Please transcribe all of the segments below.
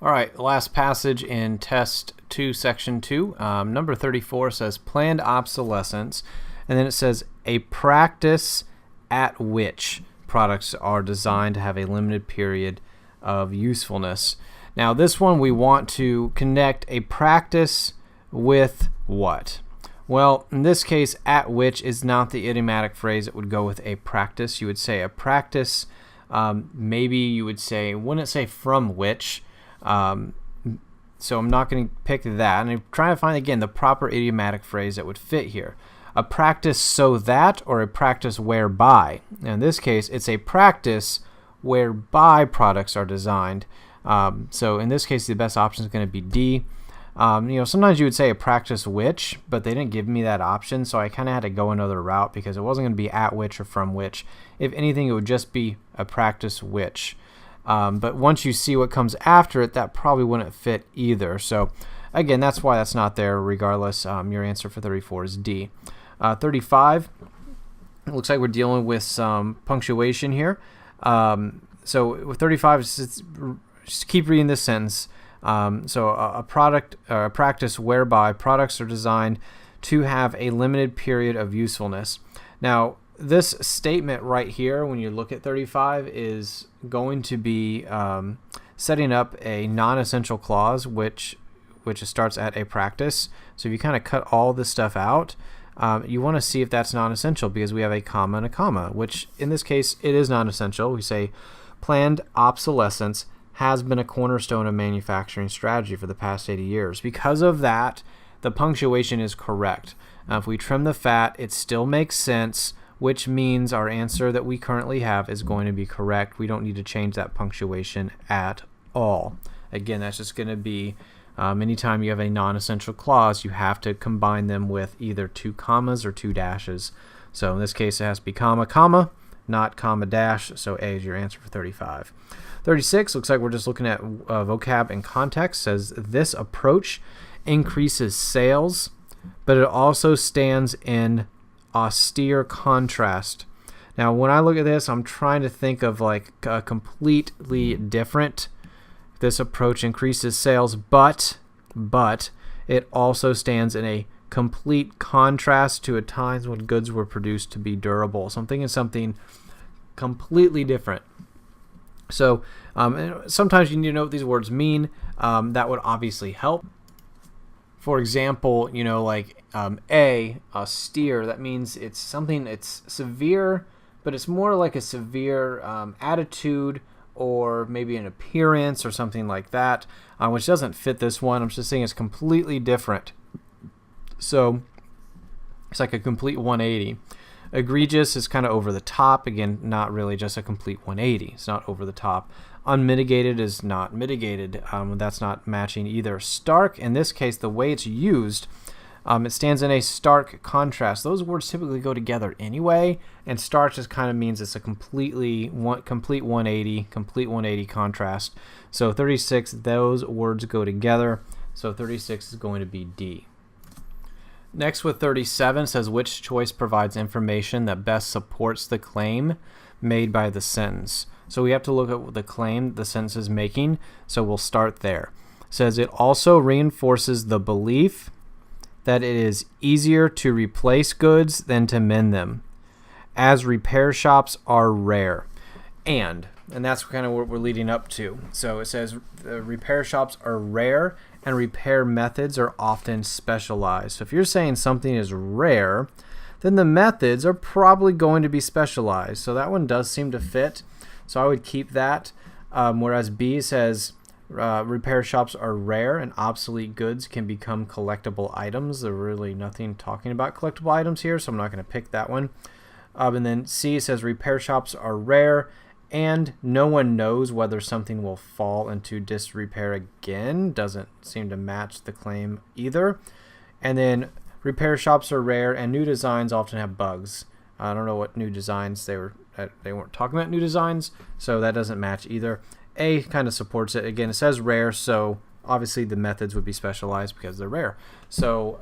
All right, last passage in test 2, section 2. Number 34 says planned obsolescence, and then it says a practice at which products are designed to have a limited period of usefulness. Now, this one we want to connect a practice with what? Well, in this case, at which is not the idiomatic phrase that would go with a practice. You would say a practice. Maybe you would say, wouldn't say from which. So I'm not going to pick that. And I'm trying to find, again, the proper idiomatic phrase that would fit here. A practice so that, or a practice whereby. Now, in this case, it's a practice whereby products are designed. So in this case, the best option is going to be D. Sometimes you would say a practice which, but they didn't give me that option, so I kind of had to go another route because it wasn't going to be at which or from which. If anything, it would just be a practice which. But once you see what comes after it, that probably wouldn't fit either. So again, that's why that's not there regardless. Your answer for 34 is D. 35, it looks like we're dealing with some punctuation here. So with 35, just keep reading this sentence. So a product or a practice whereby products are designed to have a limited period of usefulness. Now, this statement right here, when you look at 35, is going to be setting up a non-essential clause, which starts at a practice. So if you kind of cut all this stuff out, you want to see if that's non-essential because we have a comma and a comma, which in this case, it is non-essential. We say planned obsolescence has been a cornerstone of manufacturing strategy for the past 80 years. Because of that, the punctuation is correct. If we trim the fat, it still makes sense, which means our answer that we currently have is going to be correct. We don't need to change that punctuation at all. Again, that's just going to be anytime you have a non-essential clause, you have to combine them with either two commas or two dashes. So in this case, it has to be comma, comma, not comma, dash. So A is your answer for 35. 36 looks like we're just looking at vocab and context. Says this approach increases sales, but it also stands in austere contrast. Now, when I look at this, I'm trying to think of like a completely different. This approach increases sales, but it also stands in a complete contrast to at times when goods were produced to be durable. So I'm thinking something completely different. So sometimes you need to know what these words mean. That would obviously help. For example, austere, that means it's something, it's severe, but it's more like a severe attitude or maybe an appearance or something like that, which doesn't fit this one. I'm just saying it's completely different. So it's like a complete 180. Egregious is kind of over the top. Again, not really just a complete 180. It's not over the top. Unmitigated is not mitigated. That's not matching either. Stark, in this case, the way it's used, it stands in a stark contrast. Those words typically go together anyway, and stark just kind of means it's a complete 180 contrast. So 36, those words go together. So 36 is going to be D. Next with 37 says which choice provides information that best supports the claim made by the sentence. So we have to look at the claim the sentence is making. So we'll start there. It says it also reinforces the belief that it is easier to replace goods than to mend them, as repair shops are rare. And that's kind of what we're leading up to. So it says repair shops are rare and repair methods are often specialized. So if you're saying something is rare, then the methods are probably going to be specialized. So that one does seem to fit. So I would keep that. Whereas B says repair shops are rare and obsolete goods can become collectible items. There's really nothing talking about collectible items here, so I'm not going to pick that one. And then C says repair shops are rare and no one knows whether something will fall into disrepair again. Doesn't seem to match the claim either. And then repair shops are rare and new designs often have bugs. I don't know what new designs they weren't talking about new designs, so that doesn't match either. A kind of supports it. Again, it says rare, so obviously the methods would be specialized because they're rare. So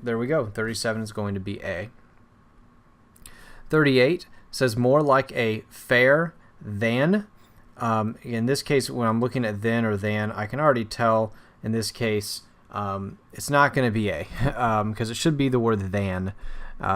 there we go. 37 is going to be A. 38 says more like a fair than In this case, when I'm looking at then or than, I can already tell in this case it's not going to be A because it should be the word than.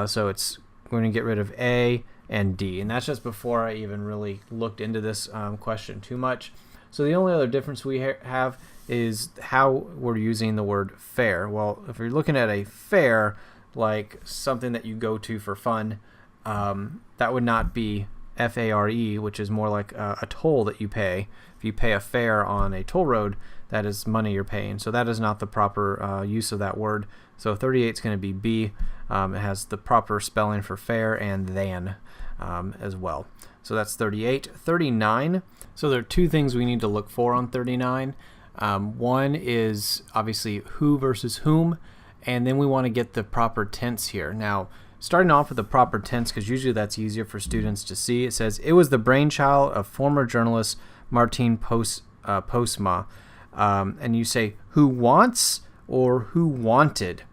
So it's going to get rid of A and D. And that's just before I even really looked into this question too much. So the only other difference we have is how we're using the word fair. Well, if you're looking at a fair, like something that you go to for fun, that would not be F-A-R-E, which is more like a toll that you pay. If you pay a fare on a toll road, that is money you're paying. So that is not the proper use of that word. So 38 is going to be B. It has the proper spelling for fair and than as well. So that's 38. 39. So there are two things we need to look for on 39. One is obviously who versus whom, and then we want to get the proper tense here. Now, starting off with the proper tense, because usually that's easier for students to see, it says, it was the brainchild of former journalist Martin Postma. And you say, who wants or who wanted,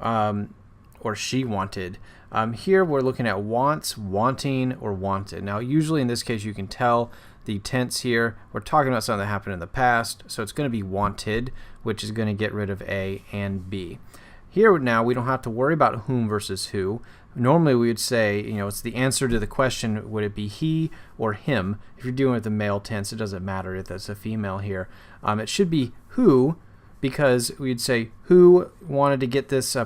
or she wanted. Here we're looking at wants, wanting, or wanted. Now, usually in this case, you can tell the tense here. We're talking about something that happened in the past, so it's going to be wanted, which is going to get rid of A and B. Here now, we don't have to worry about whom versus who. Normally, we would say, it's the answer to the question, would it be he or him? If you're dealing with the male tense, it doesn't matter if that's a female here. It should be who, because we'd say who wanted to get this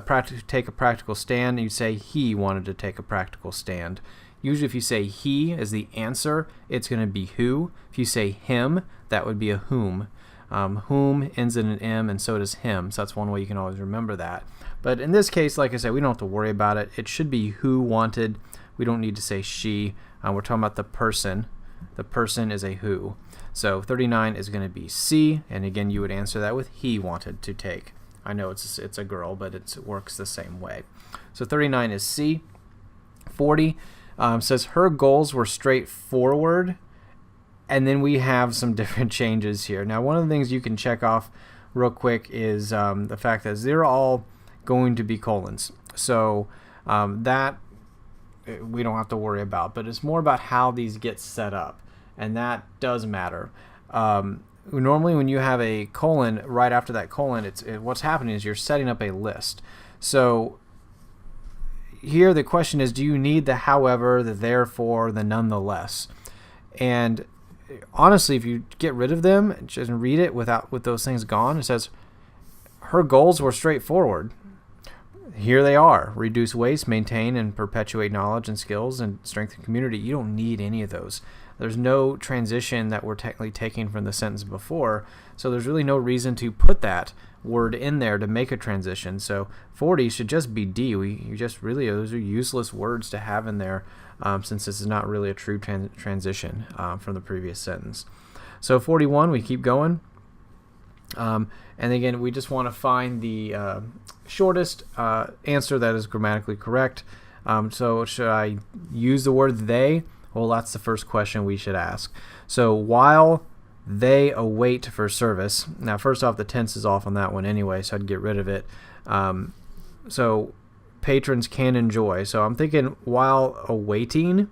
take a practical stand, and you'd say he wanted to take a practical stand. Usually if you say he as the answer, it's going to be who. If you say him, that would be a whom. Whom ends in an M, and so does him. So that's one way you can always remember that. But in this case, like I said, we don't have to worry about it. It should be who wanted. We don't need to say she. We're talking about the person. The person is a who. So 39 is going to be C, and again, you would answer that with he wanted to take. I know it's a girl, but it works the same way. So 39 is C. 40 says her goals were straightforward, and then we have some different changes here. Now, one of the things you can check off real quick is the fact that they're all going to be colons. So that we don't have to worry about, but it's more about how these get set up, and that does matter. Normally when you have a colon right after that colon, what's happening is you're setting up a list. So here the question is, do you need the however, the therefore, the nonetheless? And honestly, if you get rid of them and just read it with those things gone, it says her goals were straightforward. Here they are: reduce waste, maintain and perpetuate knowledge and skills, and strengthen community. You don't need any of those. There's no transition that we're technically taking from the sentence before, so there's really no reason to put that word in there to make a transition. So 40 should just be D. Those are useless words to have in there, since this is not really a true transition from the previous sentence. So 41, we keep going. And again, we just want to find the shortest answer that is grammatically correct. So should I use the word they? Well, that's the first question we should ask. So while they await for service. Now, first off, the tense is off on that one anyway, so I'd get rid of it. So patrons can enjoy. So I'm thinking while awaiting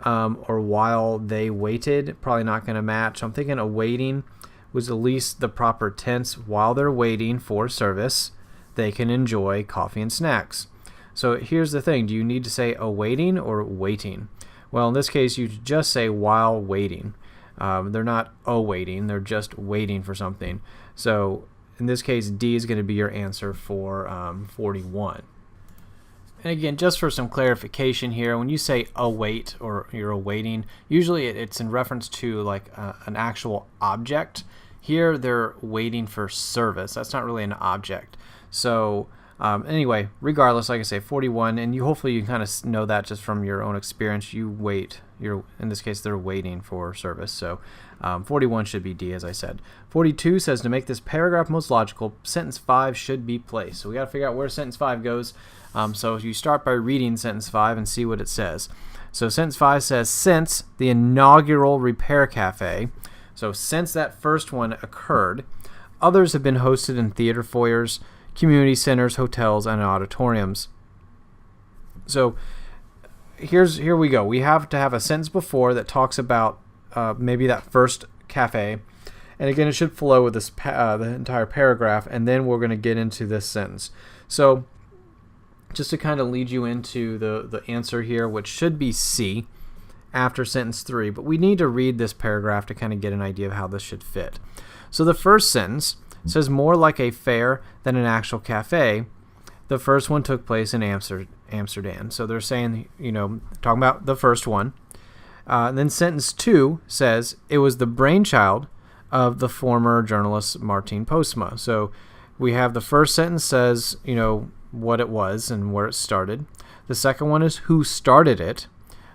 or while they waited, probably not going to match. I'm thinking awaiting was at least the proper tense. While they're waiting for service, they can enjoy coffee and snacks. So here's the thing. Do you need to say awaiting or waiting? Well, in this case, you just say while waiting. They're not awaiting. They're just waiting for something. So in this case, D is going to be your answer for 41. And again, just for some clarification here, when you say await or you're awaiting, usually it's in reference to like an actual object. Here, they're waiting for service. That's not really an object. So anyway, regardless, like I say, 41, and hopefully you kind of know that just from your own experience. You wait. In this case, they're waiting for service. So 41 should be D, as I said. 42 says to make this paragraph most logical, sentence 5 should be placed. So we got to figure out where sentence 5 goes. So you start by reading sentence 5 and see what it says. So sentence 5 says, since the inaugural Repair Cafe, so since that first one occurred, others have been hosted in theater foyers, community centers, hotels, and auditoriums. So here we go. We have to have a sentence before that talks about maybe that first cafe. And again, it should flow with this the entire paragraph, and then we're going to get into this sentence. So just to kind of lead you into the answer here, which should be C after sentence 3, but we need to read this paragraph to kind of get an idea of how this should fit. So the first sentence says more like a fair than an actual cafe. The first one took place in Amsterdam. So they're saying, talking about the first one. And then sentence 2 says it was the brainchild of the former journalist Martin Postma. So we have the first sentence says, what it was and where it started. The second one is who started it.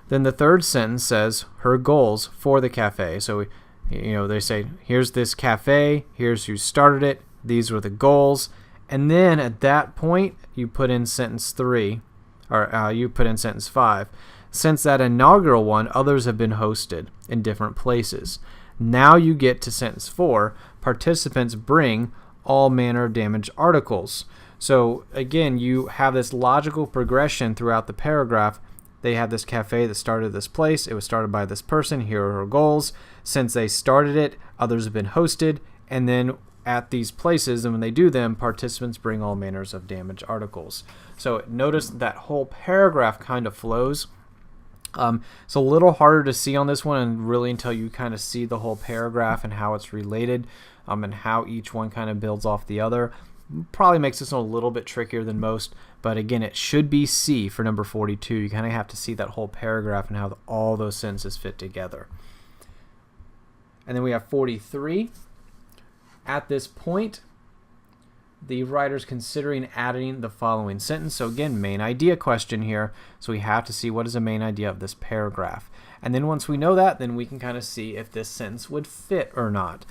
Then the third sentence says her goals for the cafe. So, they say, here's this cafe, here's who started it, these were the goals. And then at that point, you put in sentence 3, or you put in sentence 5. Since that inaugural one, others have been hosted in different places. Now you get to sentence 4. Participants bring all manner of damaged articles. So again, you have this logical progression throughout the paragraph. They have this cafe that started this place. It was started by this person. Here are her goals. Since they started it, others have been hosted. And then at these places, and when they do them, participants bring all manners of damaged articles. So notice that whole paragraph kind of flows. It's a little harder to see on this one, and really until you kind of see the whole paragraph and how it's related, and how each one kind of builds off the other. Probably makes this one a little bit trickier than most, but again, it should be C for number 42. You kind of have to see that whole paragraph and how all those sentences fit together. And then we have 43. At this point, the writer's considering adding the following sentence. So again, main idea question here. So we have to see what is the main idea of this paragraph. And then once we know that, then we can kind of see if this sentence would fit or not.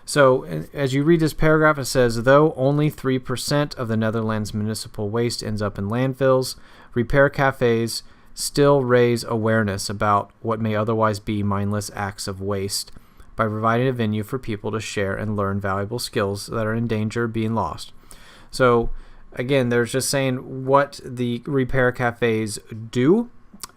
So as you read this paragraph, it says, though only 3% of the Netherlands municipal waste ends up in landfills, repair cafes still raise awareness about what may otherwise be mindless acts of waste by providing a venue for people to share and learn valuable skills that are in danger of being lost. So again, they're just saying what the repair cafes do.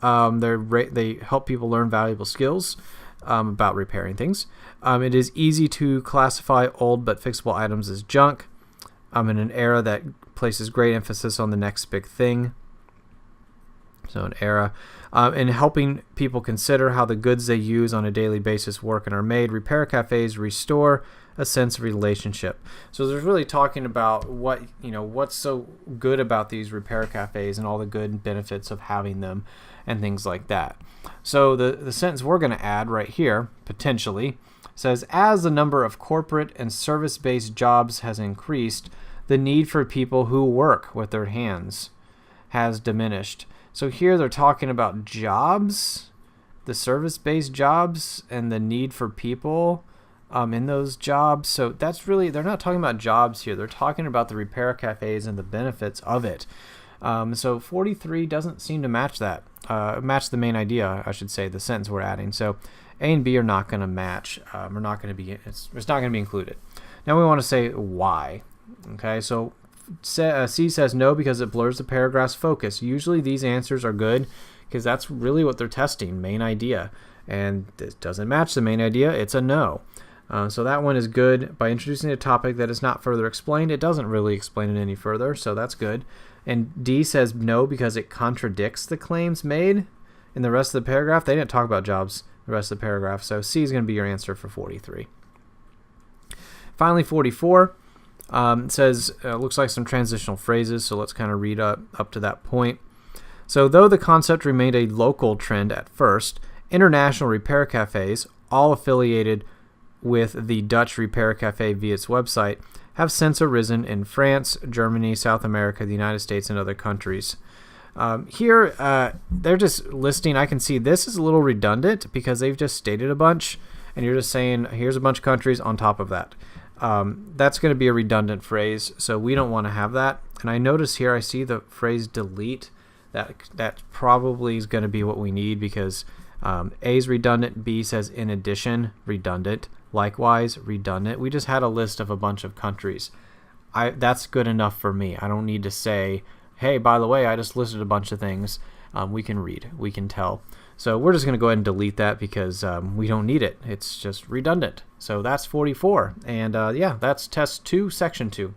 They help people learn valuable skills about repairing things. It is easy to classify old but fixable items as junk in an era that places great emphasis on the next big thing. So an era. In helping people consider how the goods they use on a daily basis work and are made, repair cafes restore a sense of relationship. So there's really talking about what's so good about these repair cafes and all the good benefits of having them and things like that. So the sentence we're going to add right here, potentially, says, as the number of corporate and service-based jobs has increased, the need for people who work with their hands has diminished. So here they're talking about jobs, the service-based jobs, and the need for people in those jobs. So that's really, they're not talking about jobs here. They're talking about the repair cafes and the benefits of it. So 43 doesn't seem to match that. Match the main idea, I should say, the sentence we're adding. So A and B are not going to match. It's not going to be included. Now we want to say why. Okay, so C says no because it blurs the paragraph's focus. Usually these answers are good because that's really what they're testing, main idea. And it doesn't match the main idea, it's a no. So that one is good. By introducing a topic that is not further explained, it doesn't really explain it any further, so that's good. And D says no because it contradicts the claims made in the rest of the paragraph. They didn't talk about jobs the rest of the paragraph, so C is going to be your answer for 43. Finally, 44 says, looks like some transitional phrases, so let's kind of read up to that point. So though the concept remained a local trend at first, international repair cafes, all affiliated with the Dutch Repair Cafe via its website, have since arisen in France, Germany, South America, the United States, and other countries. Here, they're just listing, I can see this is a little redundant because they've just stated a bunch, and you're just saying, here's a bunch of countries on top of that. That's going to be a redundant phrase, so we don't want to have that. And I notice here, I see the phrase delete. That probably is going to be what we need because A is redundant, B says in addition, redundant. Likewise, redundant. We just had a list of a bunch of countries. That's good enough for me. I don't need to say, hey, by the way, I just listed a bunch of things. We can read. We can tell. So we're just going to go ahead and delete that because we don't need it. It's just redundant. So that's 44. And yeah, that's test 2, section 2.